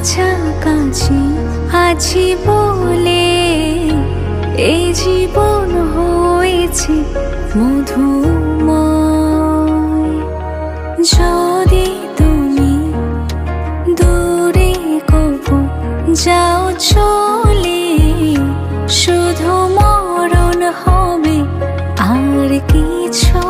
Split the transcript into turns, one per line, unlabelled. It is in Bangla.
কাছাকাছি আছি বলে এই জীবন হয়েছে মধুময়। যদি তুমি দূরে কবু যাও চলে, শুধু মরণ হবে আর কিছু